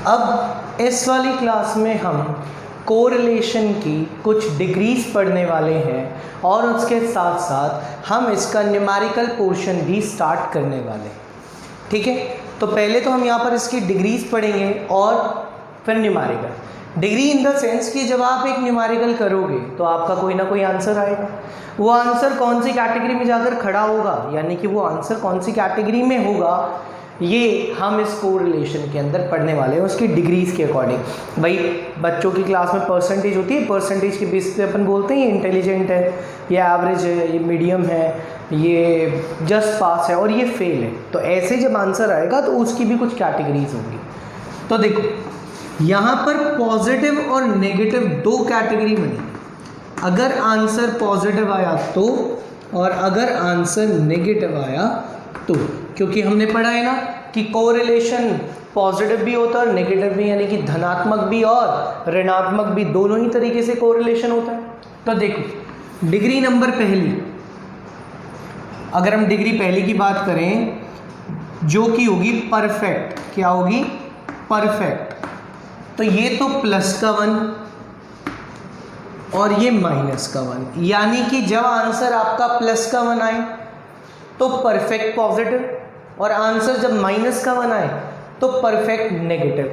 अब इस वाली क्लास में हम कोरिलेशन की कुछ डिग्रीज पढ़ने वाले हैं और उसके साथ साथ हम इसका न्यूमेरिकल पोर्शन भी स्टार्ट करने वाले हैं। ठीक है, तो पहले तो हम यहाँ पर इसकी डिग्रीज पढ़ेंगे और फिर numerical. Degree in the sense कि जब आप एक न्यूमेरिकल करोगे तो आपका कोई ना कोई आंसर आएगा। वो आंसर कौन सी कैटेगरी में जाकर खड़ा होगा, यानी कि वो आंसर कौन सी कैटेगरी में होगा, ये हम इस कोरिलेशन के अंदर पढ़ने वाले हैं उसकी डिग्रीज के अकॉर्डिंग। भाई बच्चों की क्लास में परसेंटेज होती है, परसेंटेज के बेस पे अपन बोलते हैं ये इंटेलिजेंट है, ये एवरेज है, ये मीडियम है, ये जस्ट पास है और ये फेल है। तो ऐसे जब आंसर आएगा तो उसकी भी कुछ कैटेगरीज होंगी। तो देखो यहाँ पर पॉजिटिव और नेगेटिव दो कैटेगरी बनी। अगर आंसर पॉजिटिव आया तो और अगर आंसर नेगेटिव आया तो, क्योंकि हमने पढ़ा है ना कि कोरिलेशन पॉजिटिव भी होता है और नेगेटिव भी, यानी कि धनात्मक भी और ऋणात्मक भी, दोनों ही तरीके से कोरिलेशन होता है। तो देखो डिग्री नंबर पहली, अगर हम डिग्री पहली की बात करें जो कि होगी परफेक्ट, क्या होगी, परफेक्ट। तो ये तो प्लस का 1 और ये माइनस का 1, यानी कि जब आंसर आपका प्लस का 1 आए तो परफेक्ट पॉजिटिव और आंसर जब माइनस का 1 आए तो परफेक्ट नेगेटिव।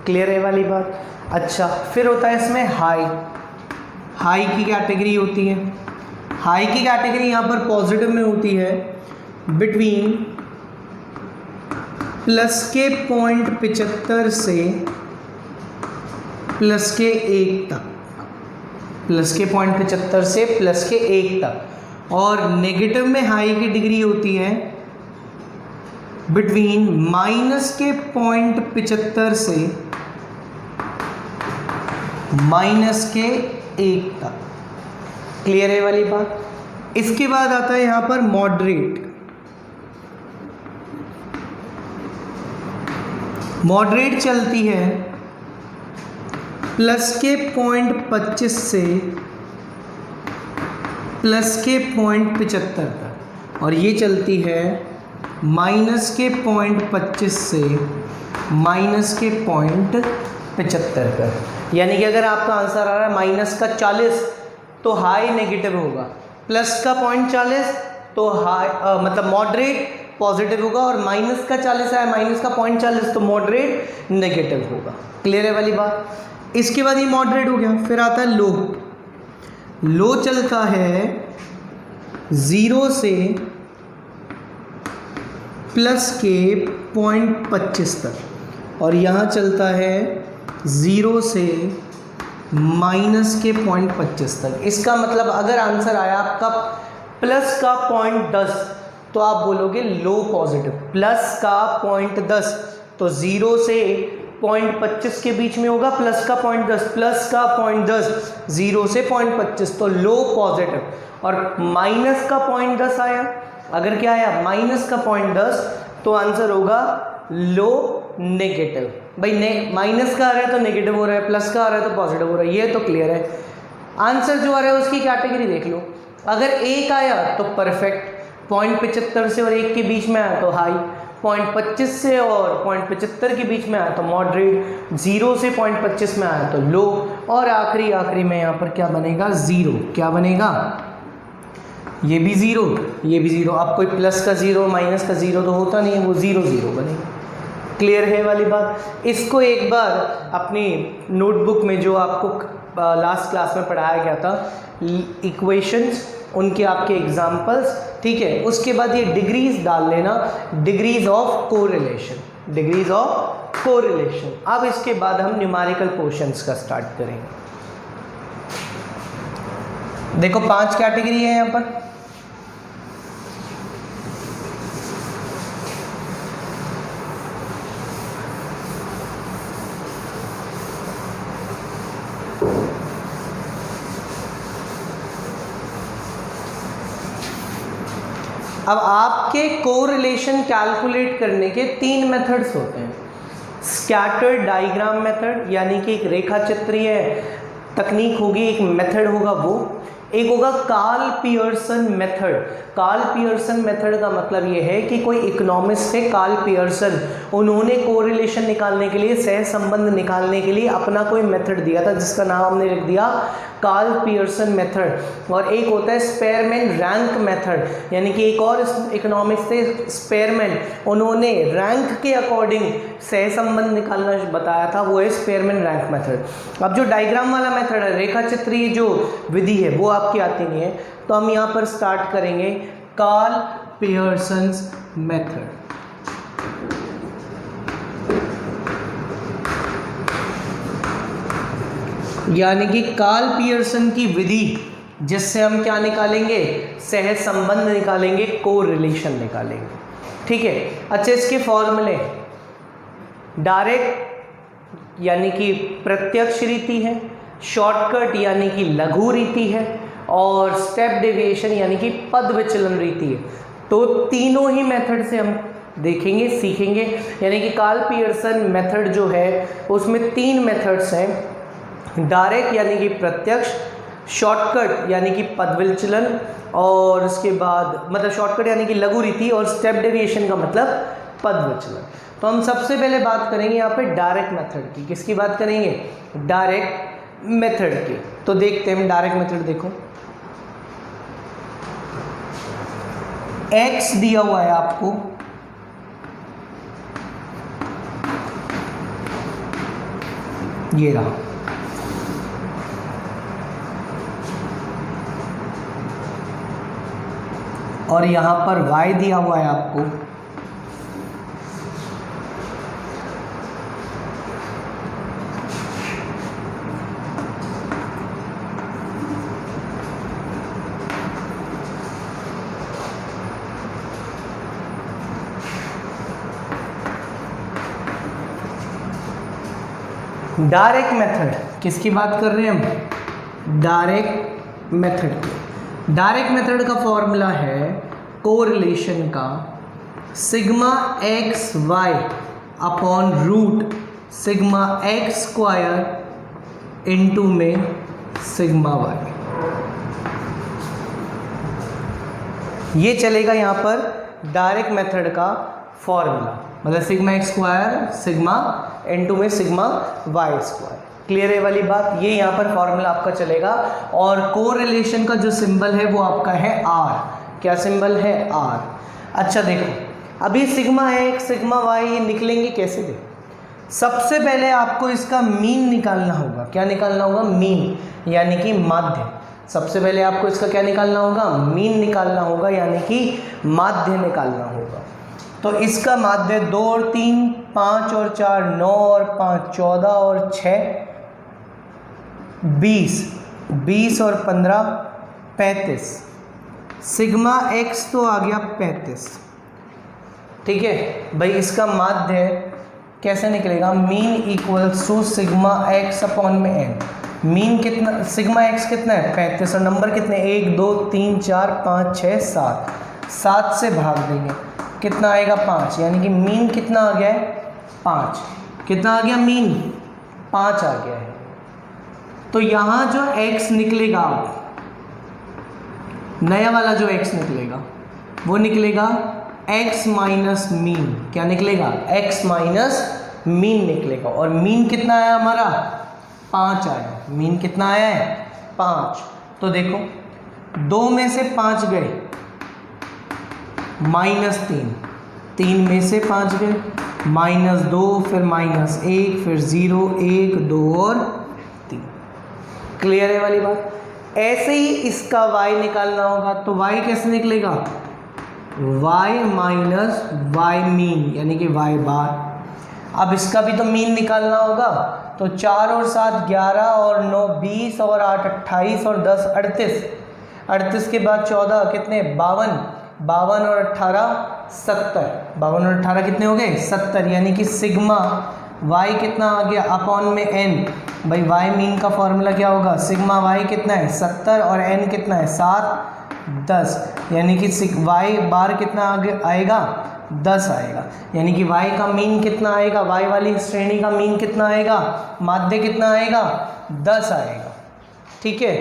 क्लियर है वाली बात। अच्छा, फिर होता है इसमें हाई। हाई की कैटेगरी होती है, हाई की कैटेगरी यहाँ पर पॉजिटिव में होती है बिटवीन प्लस के 0.75 से प्लस के 1 तक, प्लस के 0.75 से प्लस के 1 तक। और नेगेटिव में हाई की डिग्री होती है बिटवीन माइनस के 0.75 से माइनस के 1 तक। क्लियर है वाली बात। इसके बाद आता है यहां पर मॉडरेट। मॉडरेट चलती है प्लस के 0.25 से प्लस के 0.75 तक, और ये चलती है माइनस के 0.25 से माइनस के 0.75 तक। यानी कि अगर आपका आंसर आ रहा है माइनस का 40 तो हाई नेगेटिव होगा, प्लस का 0.40 तो हाई मतलब मॉडरेट पॉजिटिव होगा, और माइनस का 40 आया, माइनस का 0.40 तो मॉडरेट नेगेटिव होगा। क्लियर है वाली बात। इसके बाद ये मॉडरेट हो गया। फिर आता है लो। लो चलता है 0 से प्लस के 0.25 तक, और यहाँ चलता है 0 से माइनस के 0.25 तक। इसका मतलब अगर आंसर आया आपका प्लस का 0.10 तो आप बोलोगे लो पॉजिटिव। प्लस का 0.10 तो 0 से 0.25 के बीच में होगा, प्लस का 0.10, प्लस का 0.10, 0 से 0.25 तो लो पॉजिटिव। और माइनस का 0.10 आया, अगर क्या आया माइनस का 0.10 तो आंसर होगा लो नेगेटिव। भाई माइनस का आ रहा है तो नेगेटिव हो रहा है, प्लस का आ रहा है तो पॉजिटिव हो रहा है, ये तो क्लियर है। आंसर जो आ रहा है उसकी कैटेगरी देख लो। अगर 1 आया तो परफेक्ट, 0.75 से और 1 के बीच में आया तो हाई, 0.25 से और 0.75 के बीच में आया तो मॉडरेट, 0 से 0.25 में आया तो लो, और आखिरी में यहाँ पर क्या बनेगा, ज़ीरो। क्या बनेगा, ये भी ज़ीरो, ये भी ज़ीरो। अब कोई प्लस का 0 माइनस का 0 तो होता नहीं है, वो 0 0 बनेगा। क्लियर है वाली बात। इसको एक बार अपनी नोटबुक में जो आपको लास्ट क्लास में पढ़ाया गया था इक्वेशंस, उनके आपके एग्जाम्पल्स, ठीक है, उसके बाद ये डिग्रीज डाल लेना, degrees of correlation, degrees of correlation. अब इसके बाद हम न्यूमेरिकल पोर्शंस का स्टार्ट करेंगे। देखो 5 कैटेगरी है यहाँ पर। अब आपके कोरिलेशन कैलकुलेट करने के 3 मेथड्स होते हैं। स्कैटर्ड डायग्राम मेथड, यानी कि एक रेखा चित्रीय तकनीक होगी, एक मेथड होगा वो, एक होगा Karl Pearson method. Karl Pearson method का मतलब ये है कि कोई इकोनॉमिस्ट थे कार्ल पियर्सन, उन्होंने कोरिलेशन निकालने के लिए, सह संबंध निकालने के लिए अपना कोई मेथड दिया था जिसका नाम हमने लिख दिया कार्ल पियर्सन मेथड। और एक होता है स्पेयरमैन रैंक मेथड, यानी कि एक और इकोनॉमिस्ट थे स्पेयरमैन, उन्होंने रैंक के अकॉर्डिंग सह संबंध निकालना बताया था, वो है स्पेयरमैन रैंक मेथड। अब जो डायग्राम वाला मेथड है, रेखा चित्रीय जो विधि है, वो आपकी आती नहीं है, तो हम यहाँ पर स्टार्ट करेंगे कार्ल पियर्सन मेथड। यानी कि कार्ल पियर्सन की विधि जिससे हम क्या निकालेंगे, सह संबंध निकालेंगे, कोरिलेशन निकालेंगे। ठीक है। अच्छा, इसके फॉर्मूले, डायरेक्ट यानी कि प्रत्यक्ष रीति है, शॉर्टकट यानी कि लघु रीति है, और स्टेप डेविएशन यानी कि पद विचलन रीति है। तो तीनों ही मेथड से हम देखेंगे, सीखेंगे। यानी कि कार्ल पियर्सन मेथड जो है उसमें 3 मेथड्स हैं, डायरेक्ट यानी कि प्रत्यक्ष, शॉर्टकट यानी कि पद विचलन, और उसके बाद मतलब शॉर्टकट यानी कि लघु रीति, और स्टेप डेविएशन का मतलब पद विचलन। तो हम सबसे पहले बात करेंगे यहाँ पे डायरेक्ट मेथड की। किसकी बात करेंगे? डायरेक्ट मेथड की। तो देखते हैं डायरेक्ट मेथड। देखो, x दिया हुआ है आपको, ये रहा, और यहां पर y दिया हुआ है आपको, डायरेक्ट मेथड। किसकी बात कर रहे हैं हम? डायरेक्ट मेथड की। डायरेक्ट मेथड का फॉर्मूला है कोरिलेशन का sigma X Y upon root sigma X square into में सिग्मा वाई। ये चलेगा यहाँ पर डायरेक्ट मेथड का फॉर्मूला, मतलब sigma X square sigma into में सिग्मा वाई स्क्वायर। क्लियर है वाली बात? ये यहाँ पर फॉर्मूला आपका चलेगा। और कोरिलेशन का जो सिंबल है वो आपका है आर। क्या सिंबल है? आर। अच्छा देखो, अभी सिग्मा एक्स सिग्मा वाई निकलेंगे कैसे? देखो, सबसे पहले आपको इसका मीन निकालना होगा। क्या निकालना होगा? मीन, यानी कि माध्य। सबसे पहले आपको इसका क्या निकालना होगा? मीन निकालना होगा, यानी कि माध्य निकालना होगा। तो इसका माध्य 2 और 3 5 और 4 9 और 5 14 और 6 20 20 और 15 35। सिग्मा एक्स तो आ गया 35। ठीक है भाई, इसका माध्य कैसे निकलेगा? Mean equals to sigma X upon में एन। मीन कितना? सिग्मा एक्स कितना है? 35। और नंबर कितने? 1 2 3 4 5 6 7। 7 से भाग देंगे, कितना आएगा? 5। यानी कि मीन कितना आ गया है? 5। कितना आ गया? मीन 5 आ गया है। तो यहाँ जो x निकलेगा, नया वाला जो x निकलेगा वो निकलेगा x माइनस मीन। क्या निकलेगा? x माइनस मीन निकलेगा। और मीन कितना आया हमारा? 5 आया। मीन कितना आया है? 5। तो देखो, 2 में से 5 गए, -3, 3 में से 5 गए, -2, फिर -1, फिर 0 1 2 और 3। क्लियर है वाली बात? ऐसे ही इसका y निकालना होगा। तो y कैसे निकलेगा? y माइनस वाई मीन, यानी कि y बार। अब इसका भी तो मीन निकालना होगा। तो 4 और 7 11 और 9 20 और 8 28 और 10 38। 38 के बाद 14 कितने? 52। 52 और 18 70। 52 और 18 कितने हो गए? 70। यानी कि सिग्मा y कितना आ गया? अपॉन में n। भाई y मीन का फॉर्मूला क्या होगा? सिग्मा y कितना है? 70 और n कितना है? 7 10। यानी कि y बार कितना आएगा? 10 आएगा। यानी कि y का मीन कितना आएगा? y वाली श्रेणी का मीन कितना आएगा? माध्य कितना आएगा? 10 आएगा। ठीक है,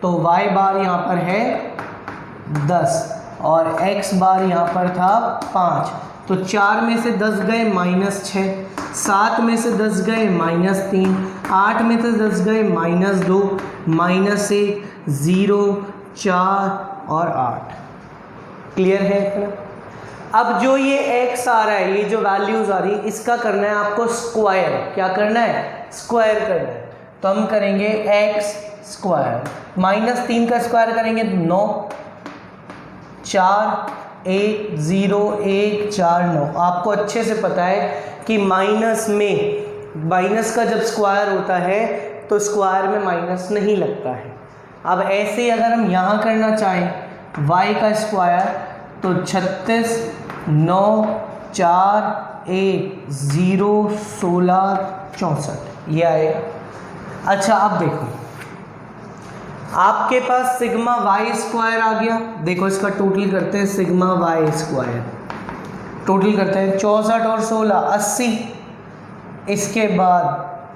तो y बार यहाँ पर है 10 और x बार यहाँ पर था 5। तो 4 में से 10 गए -6, 7 में से 10 गए -3, 8 में से 10 गए -2, -1, 0, 4 और 8। क्लियर है इतना? अब जो ये x आ रहा है, ये जो वैल्यूज़ आ रही है, इसका करना है आपको स्क्वायर। क्या करना है? स्क्वायर करना है। तो हम करेंगे x स्क्वायर, -3 का स्क्वायर करेंगे 9, 4, 1, 0, 1, 4, 9। आपको अच्छे से पता है कि माइनस का जब स्क्वायर होता है तो स्क्वायर में माइनस नहीं लगता है। अब ऐसे ही अगर हम यहाँ करना चाहें y का स्क्वायर, तो 36, 9, 4, 1, 0, 16, 64 ये आएगा। अच्छा अब देखो, आपके पास सिग्मा वाई स्क्वायर आ गया। देखो इसका टोटल करते हैं, सिग्मा वाई स्क्वायर टोटल करते हैं 64 और 16 80, इसके बाद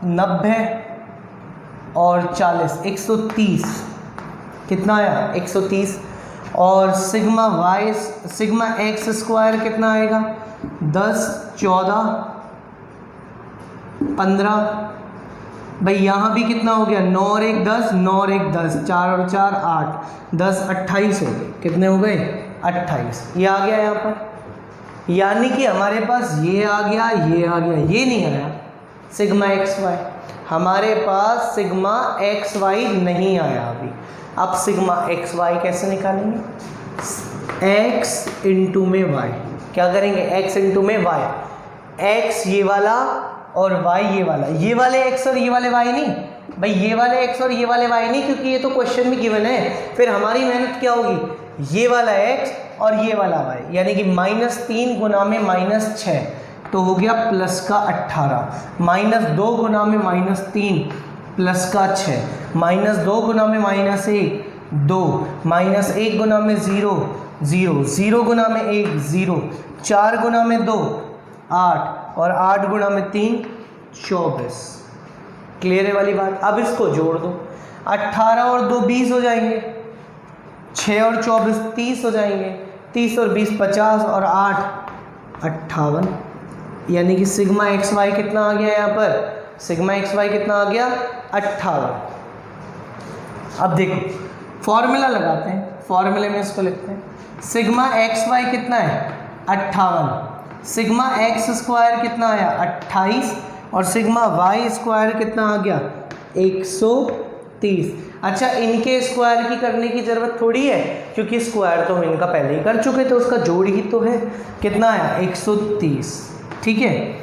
90 और 40 130। कितना आया? 130। और सिग्मा एक्स स्क्वायर कितना आएगा? 10, 14, 15। भाई यहाँ भी कितना हो गया? 9 और 1 10, 9 और 1 10, 4 और 4 8, 10 28 हो गए। कितने हो गए? 28। ये आ गया यहाँ पर, यानी कि हमारे पास ये आ गया, ये आ गया, ये नहीं आया सिग्मा एक्स वाई। हमारे पास सिग्मा एक्स वाई नहीं आया अभी। अब सिग्मा एक्स वाई कैसे निकालेंगे? x इंटू में y। क्या करेंगे? x इंटू में y। x ये वाला और y ये वाला। ये वाले x और ये वाले y नहीं भाई, ये वाले x और ये वाले y नहीं, क्योंकि ये तो क्वेश्चन में गिवन है। फिर हमारी मेहनत क्या होगी? ये वाला x और ये वाला y, यानी कि -3 गुना में -6 तो हो गया प्लस का 18, -2 गुना में -3 प्लस का 6, -2 गुना में -1 2, -1 गुना में 0 0, 0 गुना में 1 0, 4 गुना में 2 8 और 8 गुना में 3 24। क्लियर है वाली बात? अब इसको जोड़ दो, 18 और 2 20 हो जाएंगे, 6 और 24 30 हो जाएंगे, 30 और 20 50 और 8 58। यानी कि सिग्मा एक्स वाई कितना आ गया यहाँ पर? सिग्मा एक्स वाई कितना आ गया? 58। अब देखो फॉर्मूला लगाते हैं, फॉर्मूले में इसको लिखते हैं। सिग्मा एक्स वाई कितना है? 58। सिग्मा एक्स स्क्वायर कितना आया? 28। और सिग्मा वाई स्क्वायर कितना आ गया? 130। अच्छा, इनके स्क्वायर की करने की ज़रूरत थोड़ी है, क्योंकि स्क्वायर तो हम इनका पहले ही कर चुके थे, उसका जोड़ ही तो है। कितना आया? 130। ठीक है,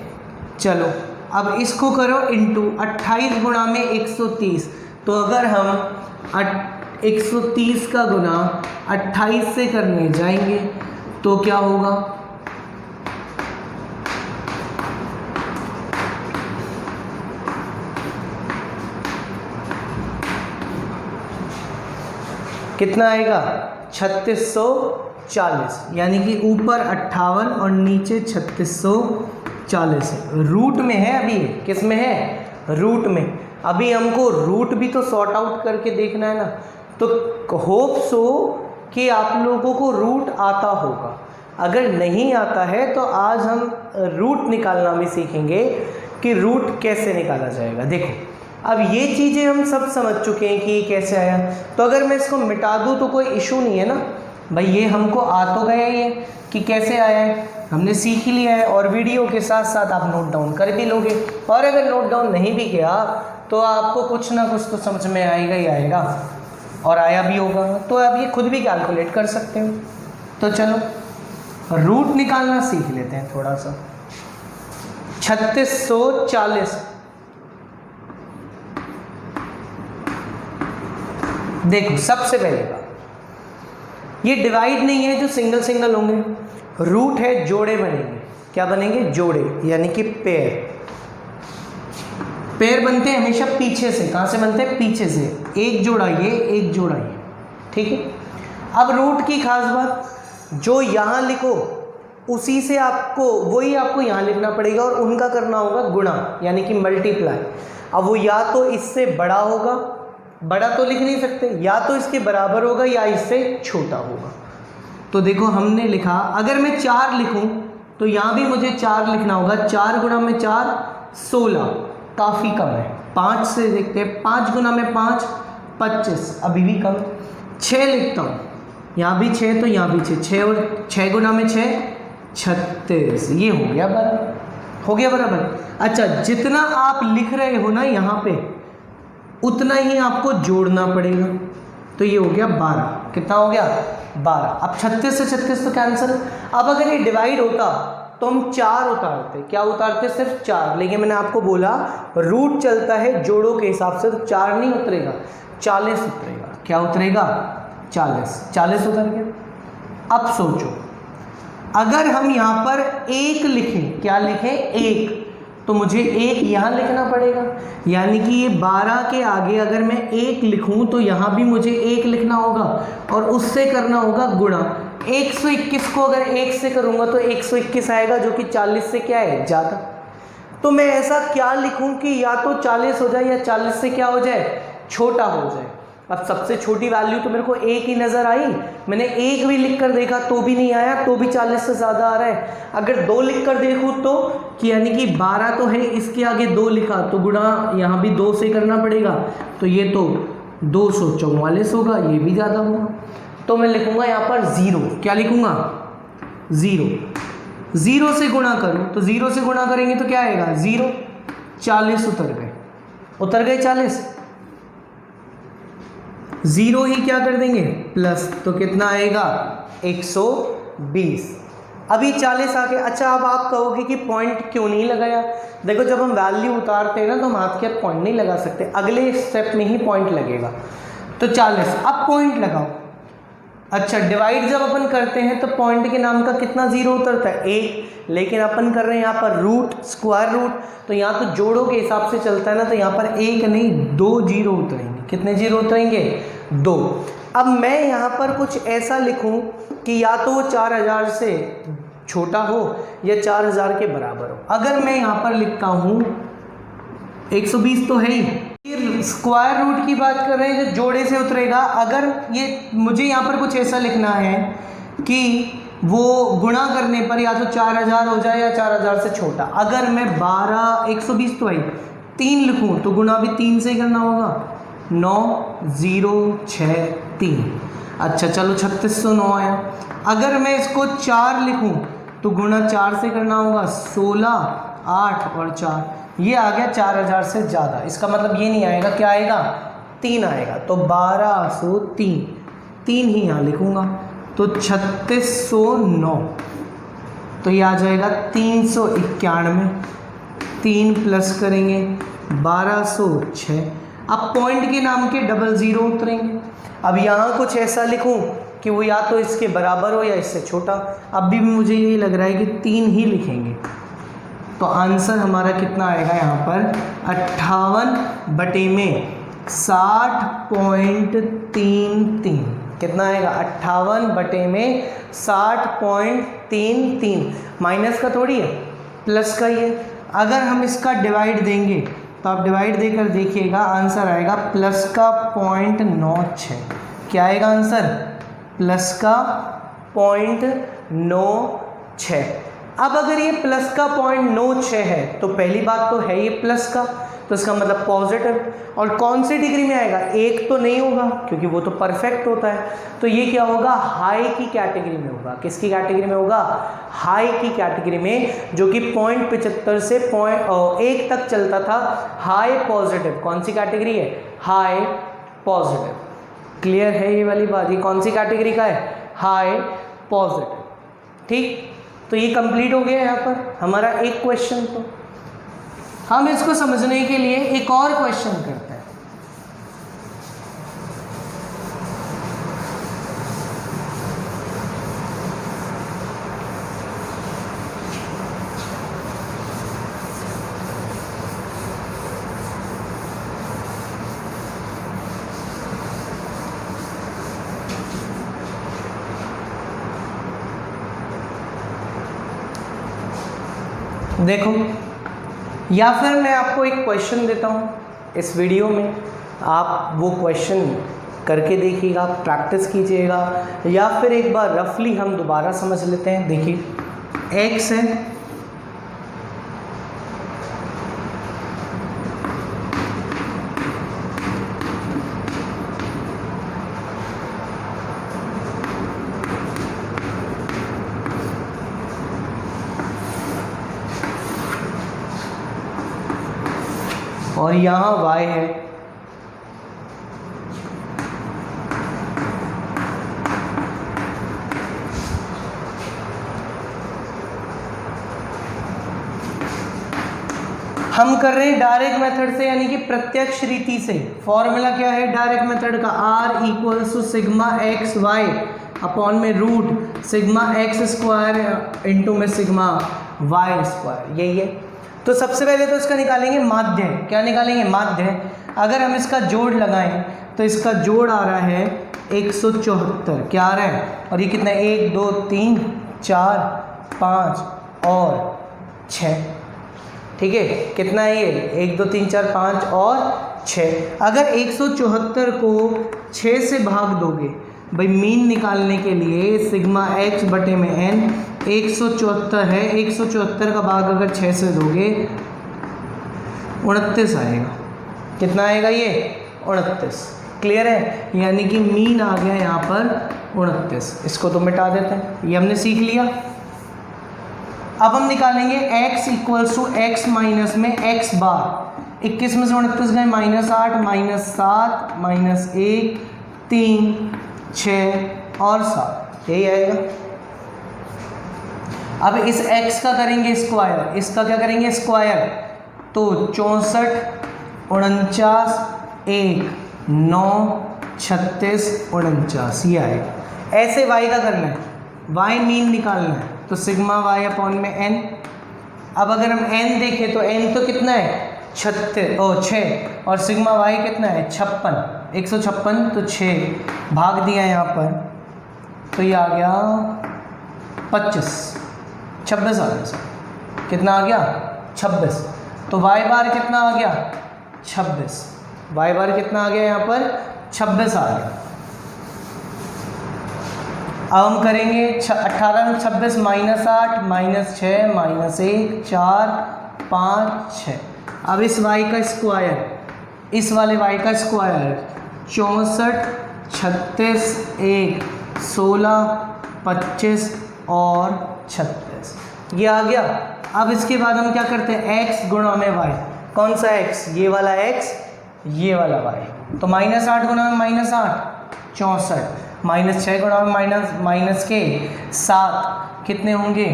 चलो अब इसको करो इंटू 28 गुणा में 130। तो अगर हम 130 का गुना 28 से करने जाएंगे तो क्या होगा? कितना आएगा? 3640। यानी कि ऊपर 58 और नीचे 3640 है। रूट में है अभी, किस में है? रूट में। अभी हमको रूट भी तो सॉर्ट आउट करके देखना है ना। तो होप सो कि आप लोगों को रूट आता होगा। अगर नहीं आता है तो आज हम रूट निकालना भी सीखेंगे कि रूट कैसे निकाला जाएगा। देखो अब ये चीज़ें हम सब समझ चुके हैं कि ये कैसे आया। तो अगर मैं इसको मिटा दूँ तो कोई इशू नहीं है ना भाई, ये हमको आ तो गया ये कि कैसे आया है, हमने सीख ही लिया है। और वीडियो के साथ साथ आप नोट डाउन कर भी लोगे, और अगर नोट डाउन नहीं भी किया तो आपको कुछ ना कुछ तो समझ में आएगा ही आएगा, और आया भी होगा। तो आप ये खुद भी कैलकुलेट कर सकते हो। तो चलो रूट निकालना सीख लेते हैं थोड़ा सा। 3640 देखो, सबसे पहले बात ये डिवाइड नहीं है जो सिंगल सिंगल होंगे, रूट है, जोड़े बनेंगे। क्या बनेंगे? जोड़े, यानी कि पेयर। पेयर बनते हैं हमेशा पीछे से। कहाँ से बनते हैं? पीछे से। एक जोड़ा ये, एक जोड़ा ये। ठीक है, अब रूट की खास बात, जो यहाँ लिखो उसी से आपको वही आपको यहाँ लिखना पड़ेगा, और उनका करना होगा गुणा, यानी कि मल्टीप्लाई। अब वो या तो इससे बड़ा होगा बड़ा तो लिख नहीं सकते, या तो इसके बराबर होगा या इससे छोटा होगा। तो देखो हमने लिखा, अगर मैं 4 लिखूं तो यहाँ भी मुझे 4 लिखना होगा। 4 गुना में 4 16, काफ़ी कम है। 5 से देखते हैं, 5 गुना में 5 25, अभी भी कम। 6 लिखता हूँ, यहाँ भी 6 तो यहाँ भी 6, 6 और 6 गुना में 6 36, ये हो गया बराबर, हो गया बराबर। अच्छा, जितना आप लिख रहे हो ना यहाँ पे उतना ही आपको जोड़ना पड़ेगा, तो ये हो गया 12। कितना हो गया? 12। अब 36 से 36 तो कैंसिल। अब अगर ये डिवाइड होता तो हम 4 उतारते। क्या उतारते? सिर्फ 4। लेकिन मैंने आपको बोला रूट चलता है जोड़ों के हिसाब से, तो 4 नहीं उतरेगा, 40 उतरेगा। क्या उतरेगा? 40। 40 उतर गया। अब सोचो, अगर हम यहाँ पर 1 लिखें, क्या लिखें? 1, तो मुझे 1 यहाँ लिखना पड़ेगा, यानी कि ये 12 के आगे अगर मैं 1 लिखूं तो यहाँ भी मुझे 1 लिखना होगा और उससे करना होगा गुणा। 121 को अगर 1 से करूँगा तो 121 आएगा, जो कि 40 से क्या है? ज़्यादा। तो मैं ऐसा क्या लिखूं कि या तो 40 हो जाए या 40 से क्या हो जाए? छोटा हो जाए। अब सबसे छोटी वैल्यू तो मेरे को 1 ही नज़र आई, मैंने 1 भी लिख कर देखा तो भी नहीं आया, तो भी 40 से ज़्यादा आ रहा है। अगर 2 लिख कर देखूँ तो कि यानी कि 12 तो है, इसके आगे 2 लिखा तो गुणा यहाँ भी 2 से करना पड़ेगा, तो ये तो 244 होगा, ये भी ज़्यादा होगा। तो मैं लिखूँगा यहाँ पर 0। क्या लिखूँगा? 0। 0 से गुणा करूँ तो 0 से गुणा करेंगे तो क्या आएगा? 0। 40 उतर गए, उतर गए 40। 0 ही क्या कर देंगे? प्लस, तो कितना आएगा? 120। अभी 40 आ गया। अच्छा, अब आप कहोगे कि पॉइंट क्यों नहीं लगाया? देखो, जब हम वैल्यू उतारते हैं ना तो हम हाथ के हाथ पॉइंट नहीं लगा सकते, अगले स्टेप में ही पॉइंट लगेगा। तो 40, अब पॉइंट लगाओ। अच्छा, डिवाइड जब अपन करते हैं तो पॉइंट के नाम का कितना 0 उतरता है? 1। लेकिन अपन कर रहे हैं यहाँ पर रूट, स्क्वायर रूट, तो यहाँ तो जोड़ों के हिसाब से चलता है ना, तो यहाँ पर 1 नहीं 2 0 उतरेंगे। कितने 0 उतरेंगे? 2। अब मैं यहाँ पर कुछ ऐसा लिखूँ कि या तो वो 4000 से छोटा हो या 4000 के बराबर हो। अगर मैं यहाँ पर लिखता हूँ 120 तो है ही, फिर स्क्वायर रूट की बात कर रहे हैं जो जोड़े से उतरेगा। अगर ये मुझे यहाँ पर कुछ ऐसा लिखना है कि वो गुणा करने पर या तो 4000 हो जाए या 4000 से छोटा। अगर मैं 120 तो है 3 लिखूँ तो गुणा भी 3 से ही करना होगा। 9 0 6 3। अच्छा चलो 3609 आया। अगर मैं इसको 4 लिखूँ तो गुणा 4 से करना होगा। 16 8 और 4, ये आ गया 4000 से ज़्यादा। इसका मतलब ये नहीं आएगा, क्या आएगा? 3 आएगा। तो 1203, 3 ही यहाँ लिखूँगा तो 3609, तो ये आ जाएगा 391। 3 प्लस करेंगे 1206। अब पॉइंट के नाम के 00 उतरेंगे। अब यहाँ कुछ ऐसा लिखूँ कि वो या तो इसके बराबर हो या इससे छोटा। अब भी मुझे यही लग रहा है कि 3 ही लिखेंगे। तो आंसर हमारा कितना आएगा यहाँ पर? 58/60.33। कितना आएगा? 58/60.33। माइनस का थोड़ी है, प्लस का ही है। अगर हम इसका डिवाइड देंगे तो आप डिवाइड देकर देखिएगा, आंसर आएगा प्लस का 0.96। क्या आएगा आंसर? प्लस का 0.96। अब अगर ये प्लस का 0.96 है तो पहली बात तो है ये प्लस का, तो इसका मतलब पॉजिटिव। और कौन सी डिग्री में आएगा? 1 तो नहीं होगा क्योंकि वो तो परफेक्ट होता है। तो ये क्या होगा? हाई की कैटेगरी में होगा। किसकी कैटेगरी में होगा? हाई की कैटेगरी में, जो कि 0.75 से 1 तक चलता था। हाई पॉजिटिव कौन सी कैटेगरी है? High positive. क्लियर है ये वाली बात? ये कौन सी कैटेगरी का है? High positive. ठीक, तो ये कंप्लीट हो गया यहाँ पर हमारा एक क्वेश्चन। तो हम इसको समझने के लिए एक और क्वेश्चन करते हैं। देखो, या फिर मैं आपको एक क्वेश्चन देता हूँ इस वीडियो में आप वो क्वेश्चन करके देखिएगा, प्रैक्टिस कीजिएगा, या फिर एक बार रफली हम दोबारा समझ लेते हैं। देखिए x है, और यहाँ y है। हम कर रहे हैं डायरेक्ट मेथड से, यानी कि प्रत्यक्ष रीति से। फॉर्मूला क्या है डायरेक्ट मेथड का? r equals to sigma X Y upon में root sigma X square into में सिग्मा वाई स्क्वायर, यही है। तो सबसे पहले तो इसका निकालेंगे माध्य। क्या निकालेंगे? माध्य। अगर हम इसका जोड़ लगाएं तो इसका जोड़ आ रहा है 174। क्या आ रहा है? और ये कितना है? 1 2 3 4 5 और 6। ठीक है, कितना है ये? 1 2 3 4 5 और 6। अगर 174 को 6 से भाग दोगे भाई, मीन निकालने के लिए सिग्मा एक्स बटे में एन 174 है, 174 का भाग अगर 6 से दोगे 29 आएगा। कितना आएगा ये? 29। क्लियर है? यानी कि मीन आ गया यहाँ पर 29। इसको तो मिटा देते हैं, ये हमने सीख लिया। अब हम निकालेंगे x equals to X minus में x बार। 21 में से 29 गए -8 -7 -1 3 6 और 7, यही आएगा। अब इस x का करेंगे स्क्वायर, इसका क्या करेंगे? स्क्वायर। तो 64 49 1 9 36 49, ये आएगा। ऐसे y का करना है, y मीन निकालना है, तो सिग्मा y अपॉन में n। अब अगर हम n देखें तो n तो कितना है? 6 और सिग्मा y कितना है? 56। 156 तो 6 भाग दिया यहाँ पर, तो ये आ गया 26 26 आ गया। कितना आ गया? 26। तो y बार कितना आ गया? 26। y बार कितना आ गया यहाँ पर? 26 आ गया। अब हम करेंगे 18 में 26 -8 -6 -1 4 5 6। अब इस y का स्क्वायर, इस वाले y का स्क्वायर 64 36 1 16 25 और 36, ये आ गया। अब इसके बाद हम क्या करते हैं? x गुणा में y। कौन सा x? ये वाला x, ये वाला y। तो -8 गुणा में -8 64, -6 गुणा में माइनस के 7 कितने होंगे?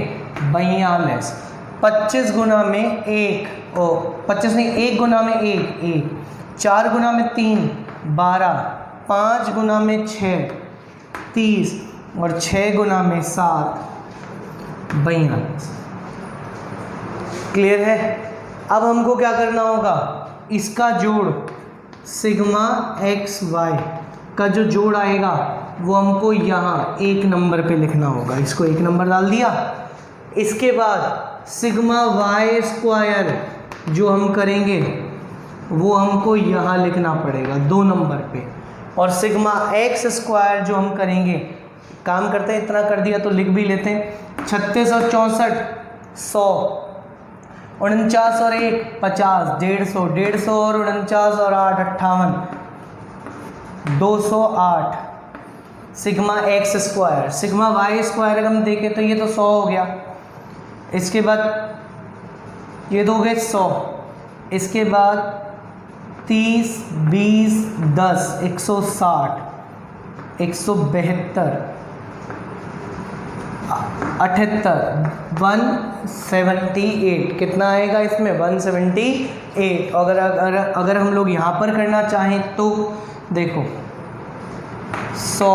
42। 25 गुणा में 1 ओ 25 नहीं, 1 गुणा में 1 1, 4 गुणा में 3 12, 5 गुणा में 6 30 और 6 गुणा में 7 42। क्लियर है? अब हमको क्या करना होगा? इसका जोड़ सिग्मा एक्स वाई का जो जोड़ आएगा वो हमको यहाँ 1 नंबर पे लिखना होगा। इसको 1 नंबर डाल दिया। इसके बाद सिग्मा वाई स्क्वायर जो हम करेंगे वो हमको यहाँ लिखना पड़ेगा 2 नंबर पे, और सिग्मा एक्स स्क्वायर जो हम करेंगे, काम करते हैं इतना कर दिया तो लिख भी लेते हैं। 36 और 64 100, 49 और 1 50, 150, 150 और 49 और 8 58, 208 sigma X square. Sigma Y square अगर हम देखें तो ये तो 100 हो गया। इसके बाद ये 2 हो गए 100। इसके बाद 30 20 10 160 172 78 178। कितना आएगा इसमें? 178। अगर हम लोग यहाँ पर करना चाहें तो देखो 100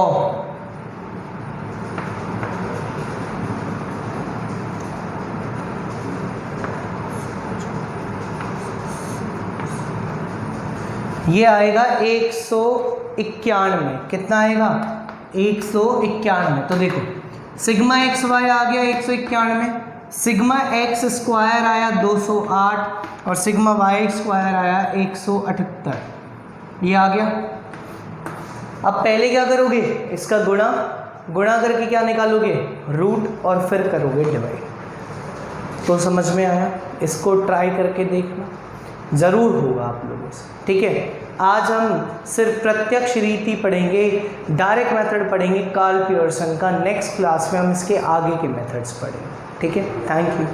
ये आएगा 191। कितना आएगा? 191। तो देखो सिग्मा एक्स वाई आ गया 191, सिग्मा एक्स स्क्वायर आया 208 और सिग्मा वाई स्क्वायर आया 178। ये आ गया। अब पहले क्या करोगे, इसका गुणा करके क्या निकालोगे, रूट, और फिर करोगे डिवाइड। तो समझ में आया, इसको ट्राई करके देखना, ज़रूर होगा आप लोगों से। ठीक है, आज हम सिर्फ प्रत्यक्ष रीति पढ़ेंगे, डायरेक्ट मेथड पढ़ेंगे कार्ल पियर्सन का। नेक्स्ट क्लास में हम इसके आगे के मेथड्स पढ़ेंगे। ठीक है, थैंक यू।